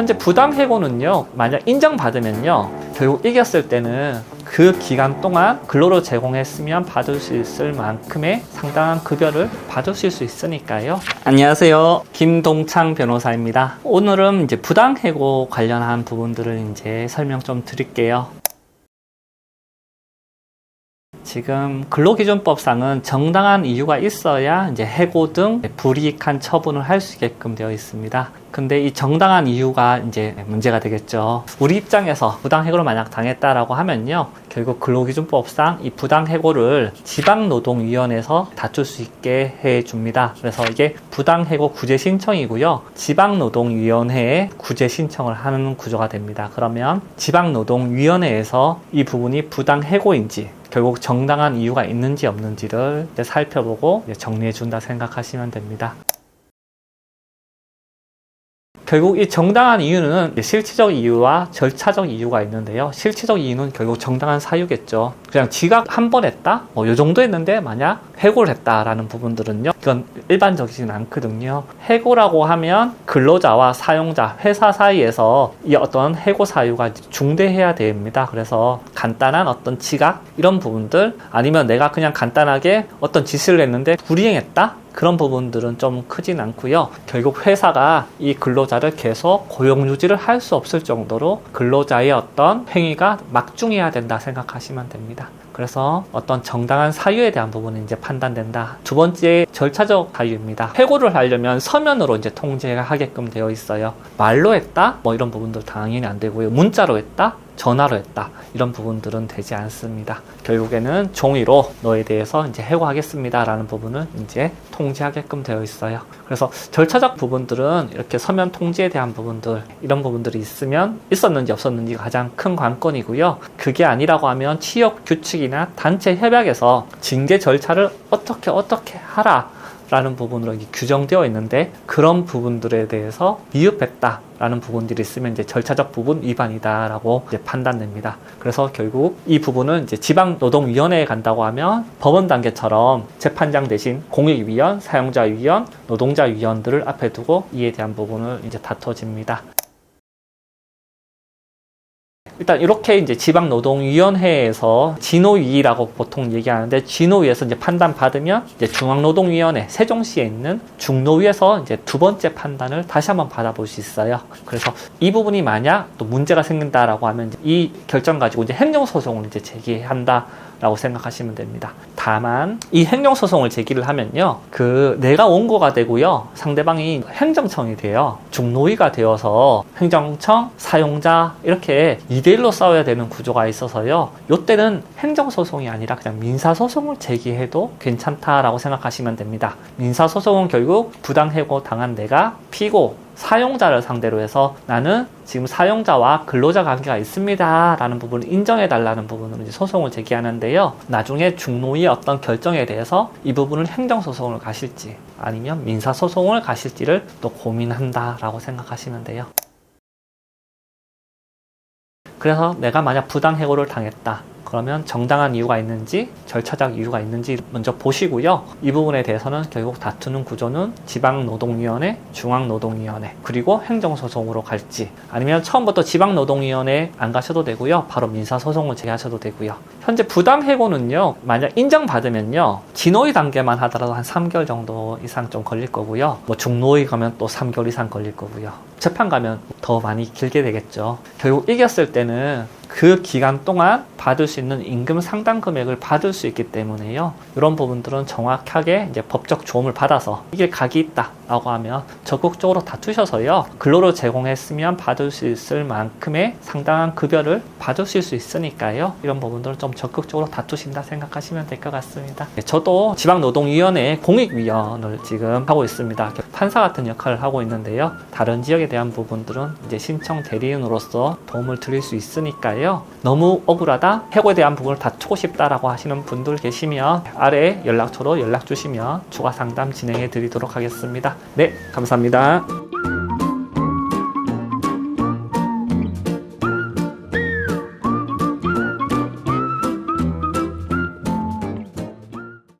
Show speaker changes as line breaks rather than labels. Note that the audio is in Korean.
현재 부당해고는요, 만약 인정받으면요, 결국 이겼을 때는 그 기간 동안 근로를 제공했으면 받을 수 있을 만큼의 상당한 급여를 받으실 수 있으니까요. 안녕하세요. 김동창 변호사입니다. 오늘은 이제 부당해고 관련한 부분들을 이제 설명 좀 드릴게요. 지금 근로기준법상은 정당한 이유가 있어야 이제 해고 등 불이익한 처분을 할 수 있게끔 되어 있습니다. 근데 이 정당한 이유가 이제 문제가 되겠죠. 우리 입장에서 부당해고를 만약 당했다라고 하면요, 결국 근로기준법상 이 부당해고를 지방노동위원회에서 다툴 수 있게 해줍니다. 그래서 이게 부당해고 구제 신청이고요, 지방노동위원회에 구제 신청을 하는 구조가 됩니다. 그러면 지방노동위원회에서 이 부분이 부당해고인지 결국 정당한 이유가 있는지 없는지를 살펴보고 정리해 준다 생각하시면 됩니다. 결국 이 정당한 이유는 실체적 이유와 절차적 이유가 있는데요. 실체적 이유는 결국 정당한 사유겠죠. 그냥 지각 한 번 했다? 요 정도 했는데 만약 해고를 했다라는 부분들은요, 이건 일반적이진 않거든요. 해고라고 하면 근로자와 사용자, 회사 사이에서 이 어떤 해고 사유가 중대해야 됩니다. 그래서 간단한 어떤 지각, 이런 부분들, 아니면 내가 그냥 간단하게 어떤 짓을 했는데 불이행했다? 그런 부분들은 좀 크진 않고요. 결국 회사가 이 근로자를 계속 고용 유지를 할 수 없을 정도로 근로자의 어떤 행위가 막중해야 된다 생각하시면 됩니다. 그래서 어떤 정당한 사유에 대한 부분은 이제 판단된다. 두 번째, 절차적 사유입니다. 해고를 하려면 서면으로 이제 통지가 하게끔 되어 있어요. 말로 했다? 이런 부분들 당연히 안 되고요. 문자로 했다? 전화로 했다, 이런 부분들은 되지 않습니다. 결국에는 종이로 너에 대해서 이제 해고하겠습니다 라는 부분을 이제 통지하게끔 되어 있어요. 그래서 절차적 부분들은 이렇게 서면 통지에 대한 부분들, 이런 부분들이 있으면 있었는지 없었는지가 가장 큰 관건이고요. 그게 아니라고 하면 취업 규칙이나 단체 협약에서 징계 절차를 어떻게 하라 라는 부분으로 규정되어 있는데, 그런 부분들에 대해서 미흡했다 라는 부분들이 있으면 이제 절차적 부분 위반이다 라고 이제 판단됩니다. 그래서 결국 이 부분은 이제 지방노동위원회에 간다고 하면 법원 단계처럼 재판장 대신 공익위원, 사용자위원, 노동자위원들을 앞에 두고 이에 대한 부분을 이제 다퉈집니다. 일단 이렇게 이제 지방노동위원회에서 진노위라고 보통 얘기하는데, 진노위에서 이제 판단 받으면 이제 중앙노동위원회, 세종시에 있는 중노위에서 이제 두 번째 판단을 다시 한번 받아볼 수 있어요. 그래서 이 부분이 만약 또 문제가 생긴다라고 하면 이 결정 가지고 이제 행정소송을 이제 제기한다 라고 생각하시면 됩니다. 다만 이 행정소송을 제기를 하면요, 내가 원고가 되고요, 상대방이 행정청이 돼요. 중노위가 되어서 행정청, 사용자 이렇게 2대1로 싸워야 되는 구조가 있어서요, 이때는 행정소송이 아니라 그냥 민사소송을 제기해도 괜찮다라고 생각하시면 됩니다. 민사소송은 결국 부당해고 당한 내가 피고 사용자를 상대로 해서 나는 지금 사용자와 근로자 관계가 있습니다 라는 부분을 인정해 달라는 부분으로 이제 소송을 제기하는데요, 나중에 중노위의 어떤 결정에 대해서 이 부분을 행정소송을 가실지 아니면 민사소송을 가실지를 또 고민한다 라고 생각하시면 돼요. 그래서 내가 만약 부당해고를 당했다 그러면 정당한 이유가 있는지 절차적 이유가 있는지 먼저 보시고요. 이 부분에 대해서는 결국 다투는 구조는 지방노동위원회, 중앙노동위원회, 그리고 행정소송으로 갈지, 아니면 처음부터 지방노동위원회 안 가셔도 되고요, 바로 민사소송을 제기하셔도 되고요. 현재 부당해고는요, 만약 인정받으면요, 진노위 단계만 하더라도 한 3개월 정도 이상 좀 걸릴 거고요, 중노위 가면 또 3개월 이상 걸릴 거고요, 재판 가면 더 많이 길게 되겠죠. 결국 이겼을 때는 그 기간 동안 받을 수 있는 임금 상당 금액을 받을 수 있기 때문에요, 이런 부분들은 정확하게 이제 법적 조언을 받아서 이게 각이 있다 라고 하면 적극적으로 다투셔서요, 근로를 제공했으면 받을 수 있을 만큼의 상당한 급여를 받으실 수 있으니까요, 이런 부분들은 좀 적극적으로 다투신다 생각하시면 될 것 같습니다. 저도 지방노동위원회 공익위원을 지금 하고 있습니다. 판사 같은 역할을 하고 있는데요, 다른 지역에 대한 부분들은 이제 신청 대리인으로서 도움을 드릴 수 있으니까요, 너무 억울하다, 해고에 대한 부분을 다투고 싶다라고 하시는 분들 계시면 아래 연락처로 연락 주시면 추가 상담 진행해 드리도록 하겠습니다. 네, 감사합니다.